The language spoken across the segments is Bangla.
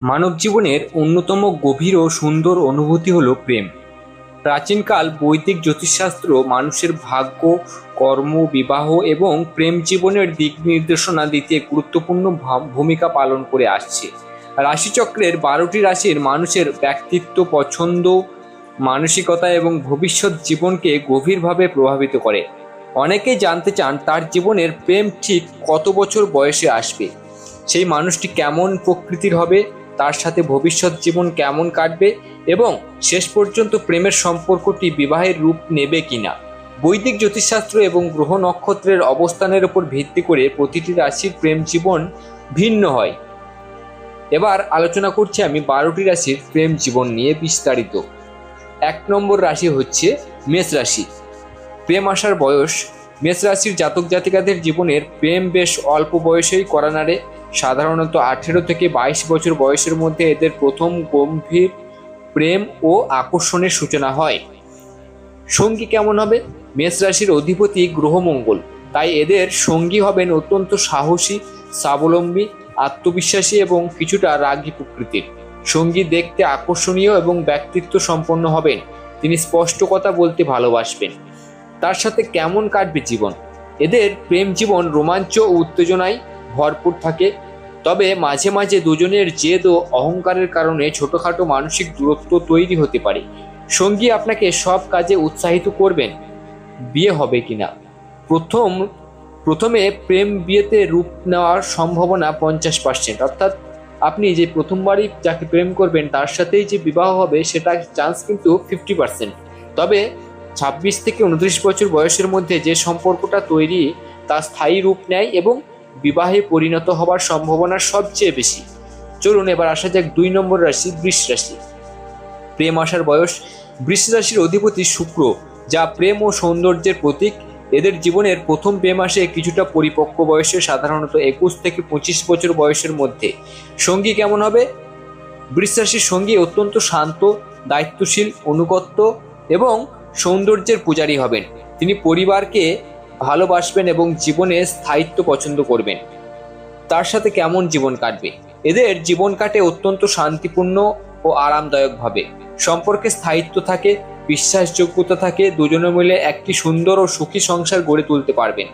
মানব জীবনের অন্যতম গভীর ও সুন্দর অনুভূতি হলো প্রেম। প্রাচীনকাল বৈদিক জ্যোতিষশাস্ত্র মানুষের ভাগ্য, কর্ম, বিবাহ এবং প্রেম জীবনের দিক নির্দেশনা দিতে গুরুত্বপূর্ণ ভূমিকা পালন করে আসছে। রাশিচক্রের 12টি রাশির মানুষের ব্যক্তিত্ব, পছন্দ, মানসিকতা এবং ভবিষ্যৎ জীবনকে গভীরভাবে প্রভাবিত করে। অনেকেই জানতে চান তার জীবনের প্রেম ঠিক কত বছর বয়সে আসবে, সেই মানুষটি কেমন প্রকৃতির হবে, তার সাথে ভবিষ্যৎ জীবন কেমন কাটবে এবং শেষ পর্যন্ত প্রেমের সম্পর্কটি বিবাহের রূপ নেবে কিনা। বৈদিক জ্যোতিষশাস্ত্র এবং গ্রহ নক্ষত্রের অবস্থানের উপর ভিত্তি করে প্রতিটি রাশির প্রেম জীবন ভিন্ন হয়। এবার আলোচনা করছি আমি 12টি রাশির প্রেম জীবন নিয়ে বিস্তারিত। 1 নম্বর রাশি হচ্ছে মেষ রাশি। প্রেম আসার বয়স। মেষ রাশির জাতক জাতিকাদের জীবনের প্রেম বেশ অল্প বয়সেই করা নাড়ে। সাধারণত 18 থেকে 22 বছর বয়সের মধ্যে এদের প্রথম গম্ভীর প্রেম ও আকর্ষণের সূচনা হয়। সঙ্গী কেমন হবে? মেষ রাশির অধিপতি গ্রহ মঙ্গল, তাই এদের সঙ্গী হবেন অত্যন্ত সাহসী, স্বাবলম্বী, আত্মবিশ্বাসী এবং কিছুটা রাগী প্রকৃতির। সঙ্গী দেখতে আকর্ষণীয় এবং ব্যক্তিত্ব সম্পন্ন হবেন। তিনি স্পষ্ট কথা বলতে ভালোবাসবেন। তার সাথে কেমন কাটবে জীবন? এদের প্রেম জীবন রোমাঞ্চ ও উত্তেজনায় ভরপুর থাকে, তবে মাঝে মাঝে দুজনের জেদ ও অহংকারের কারণে ছোটখাটো মানসিক দূরত্ব তৈরি হতে পারে। সঙ্গী আপনাকে সব কাজে উৎসাহিত করবেন। বিয়ে হবে কিনা? প্রথমে প্রেম বিয়েতে রূপ নেওয়ার সম্ভাবনা 50%, অর্থাৎ আপনি যে প্রথমবারই যাকে প্রেম করবেন তার সাথেই যে বিবাহ হবে সেটা চান্স কিন্তু 50%। তবে 26 থেকে 29 বছর বয়সের মধ্যে যে সম্পর্কটা তৈরি তা স্থায়ী রূপ নেয় এবং বিবাহে পরিণত হবার সম্ভাবনা সবচেয়ে বেশি। চলুন এবার আসা যাক 2 নম্বর রাশি বৃষ রাশি। প্রেম আসার বয়স। বৃষ রাশির অধিপতি শুক্র, যা প্রেম ও সৌন্দর্যের প্রতীক। এদের জীবনের প্রথম প্রেম আসে কিছুটা পরিপক্ক বয়সে, সাধারণত 21 থেকে 25 বছর বয়সের মধ্যে। সঙ্গী কেমন হবে? বৃষ রাশির সঙ্গী অত্যন্ত শান্ত, দায়িত্বশীল, অনুগত এবং সৌন্দর্যের পূজারী হবেন। তিনি পরিবারকে ভালোবাসবেন এবং জীবনে স্থায়িত্ব পছন্দ করবেন। তার সাথে কেমন জীবন কাটবে? এদের জীবন কাটে অত্যন্ত শান্তিপূর্ণ ও আরামদায়কভাবে। সম্পর্কে স্থায়িত্ব থাকে, বিশ্বাসযোগ্যতা থাকে, দুজনে মিলে একটি সুন্দর ও সুখী সংসার গড়ে তুলতে পারবেন।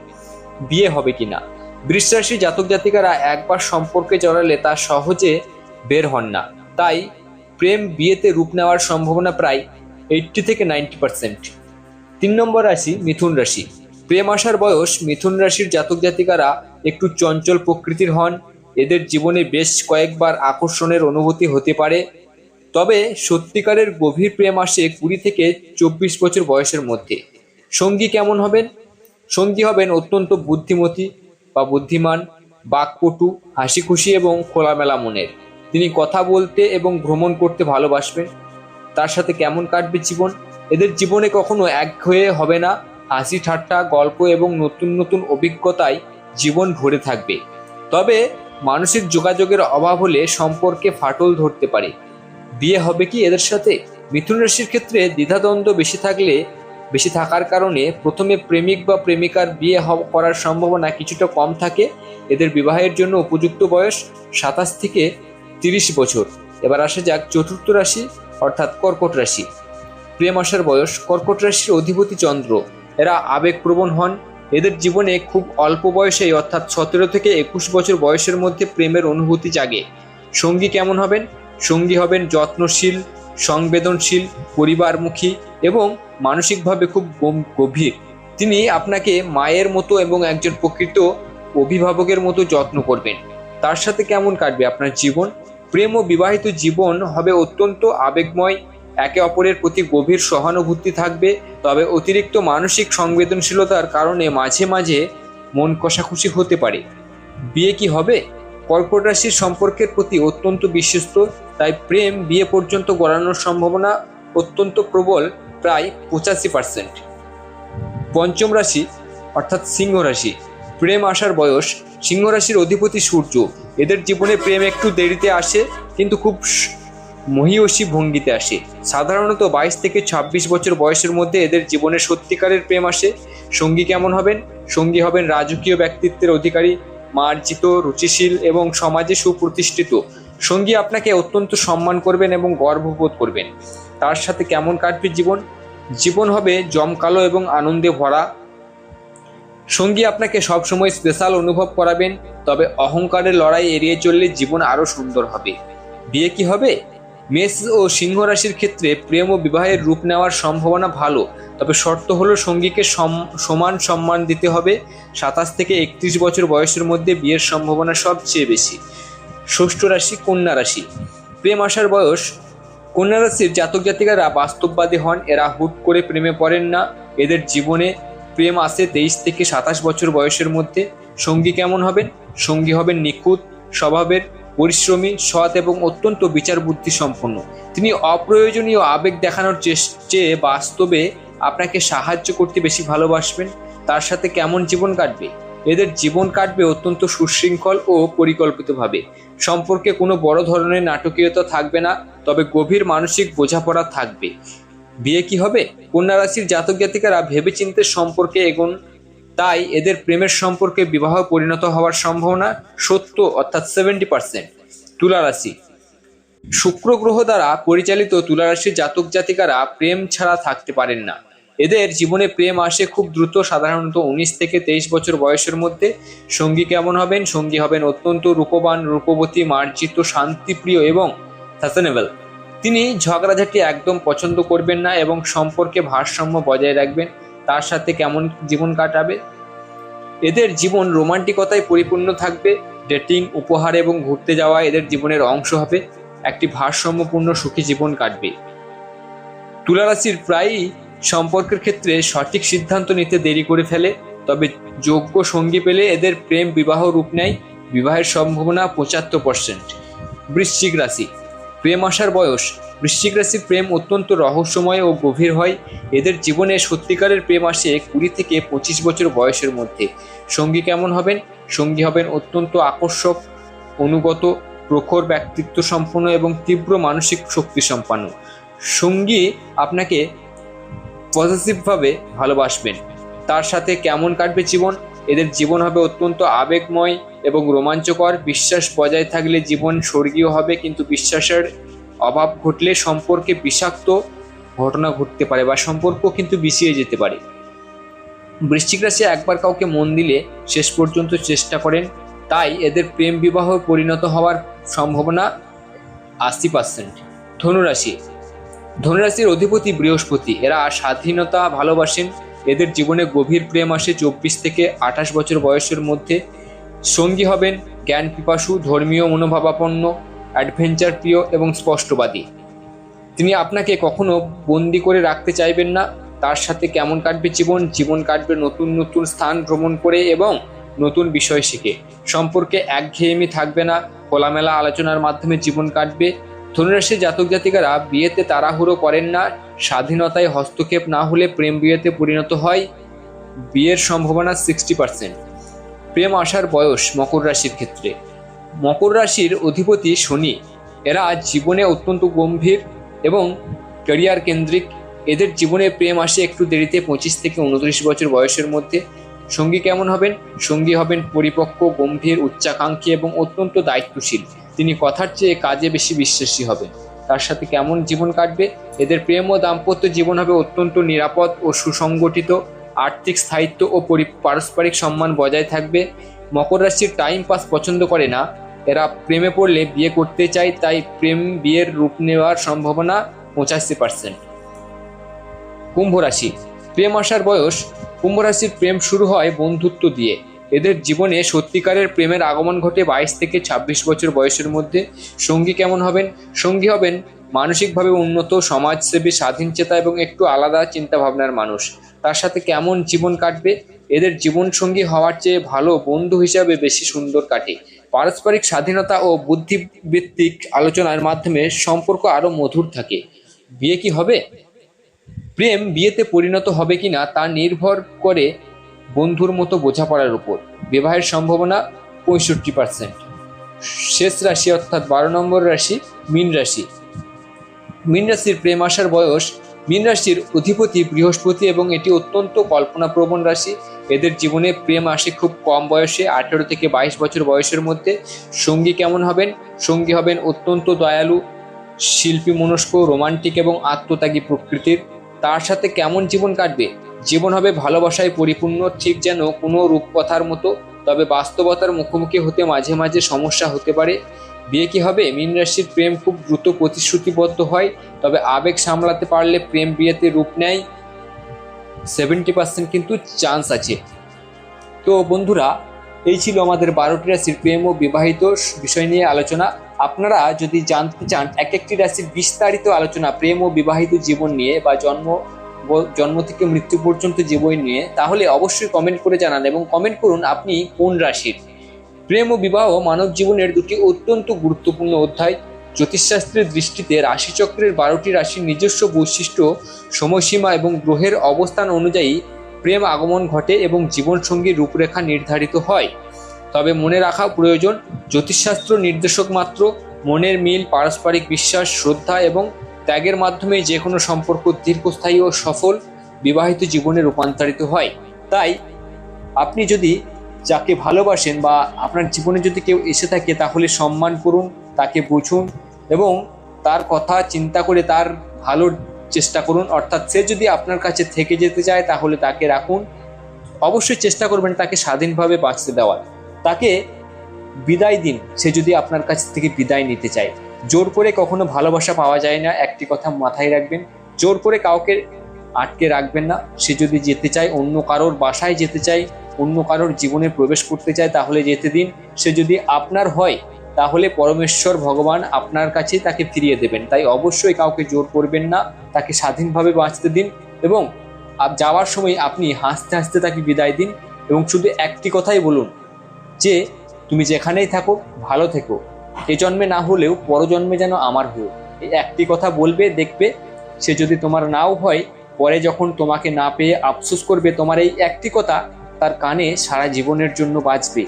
বিয়ে হবে কিনা? বৃষ রাশির জাতক জাতিকারা একবার সম্পর্কে জড়ালে তা সহজে বের হন না, তাই প্রেম বিয়েতে রূপ নেওয়ার সম্ভাবনা প্রায় 80 থেকে 90%। 3 নম্বর রাশি মিথুন রাশি। প্রেম আসার বয়স। মিথুন রাশির জাতক জাতিকারা একটু চঞ্চল প্রকৃতির হন। এদের জীবনে বেশ কয়েকবার আকর্ষণের অনুভূতি হতে পারে, তবে সত্যিকারের গভীর প্রেম আসে 20 থেকে 24 বছর বয়সের মধ্যে। সঙ্গী কেমন হবেন? সঙ্গী হবেন অত্যন্ত বুদ্ধিমতী বা বুদ্ধিমান, বাকপটু, হাসি খুশি এবং খোলামেলা মনের। তিনি কথা বলতে এবং ভ্রমণ করতে ভালোবাসবেন। তার সাথে কেমন কাটবে জীবন? এদের জীবনে কখনো একঘেয়ে হবে না। হাসি ঠাট্টা, গল্প এবং নতুন নতুন অভিজ্ঞতায় জীবন ভরে থাকবে। তবে মানসিক যোগাযোগের অভাব হলে সম্পর্কে ফাটল ধরতে পারে। বিয়ে হবে কি এদের সাথে? মিথুন রাশির ক্ষেত্রে দ্বিধাদ্বন্দ্ব বেশি থাকার কারণে প্রথমে প্রেমিক বা প্রেমিকার বিয়ে করার সম্ভাবনা কিছুটা কম থাকে। এদের বিবাহের জন্য উপযুক্ত বয়স 27 থেকে 30 বছর। এবার আসা যাক 4র্থ রাশি, অর্থাৎ কর্কট রাশি। প্রেম আসার বয়স। কর্কট রাশির অধিপতি চন্দ্র, এরা আবেগপ্রবণ হন। এদের জীবনে খুব অল্প বয়সেই, অর্থাৎ 17 থেকে 21 বছর বয়সের মধ্যে প্রেমের অনুভূতি জাগে। সঙ্গী কেমন হবেন? সঙ্গী হবেন যত্নশীল, সংবেদনশীল, পরিবারমুখী এবং মানসিকভাবে খুব গভীর। তিনি আপনাকে মায়ের মতো এবং একজন প্রকৃত অভিভাবকের মতো যত্ন করবেন। তার সাথে কেমন কাটবে আপনার জীবন? প্রেম ও বিবাহিত জীবন হবে অত্যন্ত আবেগময়। একে অপরের প্রতি গভীর সহানুভূতি থাকবে, তবে অতিরিক্ত মানসিক সংবেদনশীলতার কারণে মাঝে মাঝে মন কষাকষি হতে পারে। বিয়ে কি হবে? কর্কট রাশির সম্পর্কের প্রতি অত্যন্ত বিশ্বস্ত, তাই প্রেম বিয়ে পর্যন্ত গড়ানোর সম্ভাবনা অত্যন্ত প্রবল, প্রায় 85%। 5ম রাশি, অর্থাৎ সিংহ রাশি। প্রেম আসার বয়স। সিংহ রাশির অধিপতি সূর্য, এদের জীবনে প্রেম একটু দেরিতে আসে, কিন্তু খুব মহীয়সী ভঙ্গিতে আসে। সাধারণত 22 থেকে 26 বছর বয়সের মধ্যে এদের জীবনে সত্যিকারের প্রেম আসে। সঙ্গী কেমন হবেন? সঙ্গী হবেন রাজকীয় ব্যক্তিত্বের অধিকারী, মার্জিত, রুচিশীল এবং সমাজে সুপ্রতিষ্ঠিত। সঙ্গী আপনাকে অত্যন্ত সম্মান করবেন এবং গর্ববোধ করবেন। তার সাথে কেমন কাটবে জীবন? জীবন হবে জমকালো এবং আনন্দে ভরা। সঙ্গী আপনাকে সবসময় স্পেশাল অনুভব করাবেন, তবে অহংকারের লড়াই এড়িয়ে চললে জীবন আরো সুন্দর হবে। বিয়ে কি হবে? মেষ ও সিংহ রাশির ক্ষেত্রে প্রেম ও বিবাহের রূপ নেওয়ার সম্ভাবনা ভালো, তবে শর্ত হলো সঙ্গীকে সমান সম্মান দিতে হবে। 27 থেকে 31 বছর বয়সের মধ্যে বিয়ের সম্ভাবনা সবচেয়ে বেশি। ষষ্ঠ রাশি কন্যা রাশি। প্রেম আসার বয়স। কন্যা রাশির জাতক জাতিকারা বাস্তববাদী হন, এরা হুট করে প্রেমে পড়েন না। এদের জীবনে প্রেম আসে 23 থেকে 27 বছর বয়সের মধ্যে। সঙ্গী কেমন হবেন? সঙ্গী হবেন নিখুঁত স্বভাবের, পরিশ্রমী, সৎ এবং অত্যন্ত বিচার বুদ্ধি সম্পন্ন। তিনি অপ্রয়োজনীয় আবেগ দেখানোর চেয়ে বাস্তবে আপনাকে সাহায্য করতে বেশি ভালোবাসবেন। তার সাথে কেমন জীবন কাটবে? এদের জীবন কাটবে অত্যন্ত সুশৃঙ্খল ও পরিকল্পিতভাবে। সম্পর্কে কোনো বড় ধরনের নাটকীয়তা থাকবে না, তবে গভীর মানসিক বোঝাপড়া থাকবে। বিয়ে কি হবে? কন্যা রাশির জাতক জাতিকারা ভেবেচিন্তে সম্পর্কে এগোন, তাই এদের প্রেমের সম্পর্কে বিবাহ পরিণত হওয়ার সম্ভাবনা অর্থাৎ 70%। তুলা রাশি। শুক্র গ্রহ দ্বারা পরিচালিত তুলা রাশির জাতক জাতিকারা প্রেম ছাড়া থাকতে পারেন না। এদের জীবনে প্রেম আসে খুব দ্রুত, সাধারণত 19 থেকে 23 বছর বয়সের মধ্যে। সঙ্গী কেমন হবেন? সঙ্গী হবেন অত্যন্ত রূপবান, রূপবতী, মার্জিত, শান্তিপ্রিয় এবং সাস্টেনেবল। তিনি ঝগড়াঝাটি একদম পছন্দ করবেন না এবং সম্পর্কে ভারসাম্য বজায় রাখবেন। তার সাথে কেমন জীবন কাটাবে? এদের জীবন রোমান্টিকতায় পরিপূর্ণ থাকবে। ডেটিং, উপহার এবং ঘুরতে যাওয়া এদের জীবনের অংশ হবে। একটি ভারসাম্যপূর্ণ সুখী জীবন কাটবে। তুলা রাশির প্রায়ই সম্পর্কের ক্ষেত্রে সঠিক সিদ্ধান্ত নিতে দেরি করে ফেলে, তবে যোগ্য সঙ্গী পেলে এদের প্রেম বিবাহ রূপ নেয়। বিবাহের সম্ভাবনা 75%। বৃশ্চিক রাশি। প্রেম আসার বয়স। বৃশ্চিক রাশির প্রেম অত্যন্ত রহস্যময় ও গভীর হয়। এদের জীবনে সত্যিকারের প্রেম আসে 20 থেকে 25 বছর বয়সের মধ্যে। সঙ্গী কেমন হবেন? সঙ্গী হবেন অত্যন্ত আকর্ষক, অনুগত, প্রখর ব্যক্তিত্ব সম্পন্ন এবং তীব্র মানসিক শক্তি সম্পন্ন। সঙ্গী আপনাকে পজিটিভভাবে ভালোবাসবেন। তার সাথে কেমন কাটবে জীবন? এদের জীবন হবে অত্যন্ত আবেগময় এবং রোমাঞ্চকর। বিশ্বাস বজায় থাকলে জীবন স্বর্গীয় হবে, কিন্তু বিশ্বাসের অভাব ঘটলে সম্পর্কে বিষাক্ত ঘটনা ঘটতে পারে বা সম্পর্ক কিন্তু বিষিয়ে যেতে পারে। বৃশ্চিক রাশি একবার কাউকে মন দিলে শেষ পর্যন্ত চেষ্টা করেন, তাই এদের প্রেম বিবাহ পরিণত হওয়ার সম্ভাবনা 80%। ধনুরাশি। ধনুরাশির অধিপতি বৃহস্পতি। এরা স্বাধীনতা ভালোবাসেন। এদের জীবনে গভীর প্রেম আসে 24 থেকে 28 বছর বয়সের মধ্যে। সঙ্গী হবেন জ্ঞান পিপাসু, ধর্মীয় মনোভাবাপন্ন, অ্যাডভেঞ্চার প্রিয় এবং স্পষ্টবাদী। তিনি আপনাকে কখনো বন্দি করে রাখতে চাইবেন না। তার সাথে কেমন কাটবে জীবন? জীবন কাটবে নতুন নতুন স্থান ভ্রমণ করে এবং নতুন বিষয় শিখে। সম্পর্কে একঘেয়েমি থাকবে না, খোলামেলা আলোচনার মাধ্যমে জীবন কাটবে। ধনুরাশির জাতক জাতিকারা বিয়েতে তাড়াহুড়ো করেন না। স্বাধীনতায় হস্তক্ষেপ না হলে প্রেম বিয়েতে পরিণত হয়। বিয়ের সম্ভাবনা 60%। প্রেম আসার বয়স মকর রাশির ক্ষেত্রে। মকর রাশির অধিপতি শনি। এরা জীবনে অত্যন্ত গম্ভীর এবং ক্যারিয়ার কেন্দ্রিক। এদের জীবনে প্রেম আসে একটু দেরিতে 25 থেকে 29 বছর বয়সের মধ্যে। সঙ্গী কেমন হবেন? সঙ্গী হবেন পরিপক্ক, গম্ভীর, উচ্চাকাঙ্ক্ষী এবং অত্যন্ত দায়িত্বশীল। তিনি কথার চেয়ে কাজে বেশি বিশ্বাসী হবেন। তার সাথে কেমন জীবন কাটবে? এদের প্রেম ও দাম্পত্য জীবন হবে অত্যন্ত নিরাপদ ও সুসংগঠিত। আর্থিক স্থায়িত্ব ও পারস্পরিক সম্মান বজায় থাকবে। মকর রাশির টাইম পাস পছন্দ করে না। এরা প্রেমে পড়লে বিয়ে করতে চায়, তাই প্রেম বিয়ের রূপ নেওয়ার সম্ভাবনা 85%। কুম্ভ রাশি। প্রেম আসার বয়স। কুম্ভ রাশির প্রেম শুরু হয় বন্ধুত্ব দিয়ে। এদের জীবনে সত্যিকারের প্রেমের আগমন ঘটে 22 থেকে 26 বছর বয়সের মধ্যে। সঙ্গী কেমন হবেন? সঙ্গী হবেন মানসিকভাবে উন্নত, সমাজসেবী, স্বাধীনচেতা এবং একটু আলাদা চিন্তাভাবনার মানুষ। তার সাথে কেমন জীবন কাটবে? এদের জীবন সঙ্গী হওয়ার চেয়ে ভালো বন্ধু হিসাবে বেশি সুন্দর কাটে। পারস্পরিক স্বাধীনতা ও বুদ্ধিভিত্তিক আলোচনার মাধ্যমে সম্পর্ক আরো মধুর থাকে। বিয়ে কি হবে? প্রেম বিয়েতে পরিণত হবে কিনা তা নির্ভর করে বন্ধুর মতো বোঝাপড়ার উপর। বিবাহের সম্ভাবনা 65%। শেষ রাশি অর্থাৎ 12 নম্বর রাশি মীন রাশি। মীন রাশির প্রেম আসার বয়স। মীন রাশির অধিপতি বৃহস্পতি এবং এটি অত্যন্ত কল্পনাপ্রবণ রাশি। এদের জীবনে প্রেম আসে খুব কম বয়সে, 18 থেকে 22 বছর বয়সের মধ্যে। সঙ্গী কেমন হবেন? সঙ্গী হবেন অত্যন্ত দয়ালু, শিল্পী মনস্ক, রোমান্টিক এবং আত্মত্যাগী প্রকৃতির। তার সাথে কেমন জীবন কাটবে? জীবন হবে ভালোবাসায় পরিপূর্ণ, ঠিক যেন কোনো রূপকথার মতো। তবে বাস্তবতার মুখোমুখি হতে মাঝে মাঝে সমস্যা হতে পারে। বিয়ে কি হবে? মীন রাশির প্রেম খুব দ্রুত প্রতিশ্রুতিবদ্ধ হয়, তবে আবেগ সামলাতে পারলে প্রেম বিয়েতে রূপ নেয়। 70% কিন্তু চান্স আছে। তো বন্ধুরা, এই ছিল আমাদের 12টি রাশির প্রেম ও বিবাহিত বিষয় নিয়ে আলোচনা। আপনারা যদি জানতে চান এক একটি রাশির বিস্তারিত আলোচনা প্রেম ও বিবাহিত জীবন নিয়ে বা জন্ম থেকে মৃত্যু পর্যন্ত জীবন নিয়ে, তাহলে অবশ্যই কমেন্ট করে জানান এবং কমেন্ট করুন আপনি কোন রাশির। প্রেম ও বিবাহ মানব জীবনের দুটি অত্যন্ত গুরুত্বপূর্ণ অধ্যায়। জ্যোতিষশাস্ত্রের দৃষ্টিতে রাশিচক্রের 12টি রাশির নিজস্ব বৈশিষ্ট্য, সময়সীমা এবং গ্রহের অবস্থান অনুযায়ী প্রেম আগমন ঘটে এবং জীবনসঙ্গীর রূপরেখা নির্ধারিত হয়। তবে মনে রাখা প্রয়োজন, জ্যোতিষশাস্ত্র নির্দেশক মাত্র। মনের মিল, পারস্পরিক বিশ্বাস, শ্রদ্ধা এবং ত্যাগের মাধ্যমে যে কোনো সম্পর্ক দীর্ঘস্থায়ী ও সফল বিবাহিত জীবনে রূপান্তরিত হয়। তাই আপনি যদি যাকে ভালোবাসেন বা আপনার জীবনে যদি কেউ এসে থাকে, তাহলে সম্মান করুন, তাকে বুঝুন এবং তার কথা চিন্তা করে তার ভালোর চেষ্টা করুন। অর্থাৎ সে যদি আপনার কাছে থেকে যেতে চায় তাহলে তাকে রাখুন। অবশ্যই চেষ্টা করবেন তাকে স্বাধীনভাবে বাঁচতে দেওয়ার। তাকে বিদায় দিন সে যদি আপনার কাছ থেকে বিদায় নিতে চায়। জোর করে কখনো ভালোবাসা পাওয়া যায় না, একটি কথা মাথায় রাখবেন। জোর করে কাউকে আটকে রাখবেন না। সে যদি যেতে চায়, অন্য কারোর বাসায় যেতে চায়, অন্য কারোর জীবনে প্রবেশ করতে চায়, তাহলে যেতে দিন। সে যদি আপনার হয় তাহলে পরমেশ্বর ভগবান আপনার কাছে তাকে ফিরিয়ে দেবেন। তাই অবশ্যই কাউকে জোর করবেন না, তাকে স্বাধীনভাবে বাঁচতে দিন এবং যাওয়ার সময় আপনি হাসতে হাসতে তাকে বিদায় দিন এবং শুধু একটি কথাই বলুন যে তুমি যেখানেই থাকো ভালো থেকো, এ জন্মে না হলেও পরজন্মে যেন আমার হও। এই একটি কথা বলবে, দেখবে সে যদি তোমার নাও হয়, পরে যখন তোমাকে না পেয়ে আফসোস করবে, তোমার এই একটি কথা তার কানে সারা জীবনের জন্য বাজবে।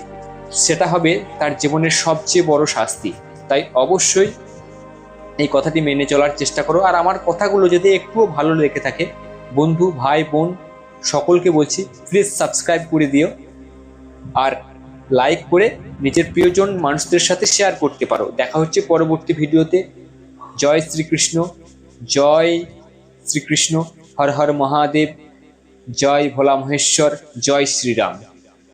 সেটা হবে তার জীবনের সবচেয়ে বড় শাস্তি। তাই অবশ্যই এই কথাটি মেনে চলার চেষ্টা করো। আর আমার কথাগুলো যদি একটুও ভালো লেগে থাকে, বন্ধু, ভাই, বোন সকলকে বলছি প্লিজ সাবস্ক্রাইব করে দিও আর লাইক করে নিজের প্রিয়জন মানুষদের সাথে শেয়ার করতে পারো। দেখা হচ্ছে পরবর্তী ভিডিওতে। জয় শ্রীকৃষ্ণ, জয় শ্রীকৃষ্ণ, হর হর মহাদেব, জয় ভোলা মহেশ্বর, জয় শ্রীরাম।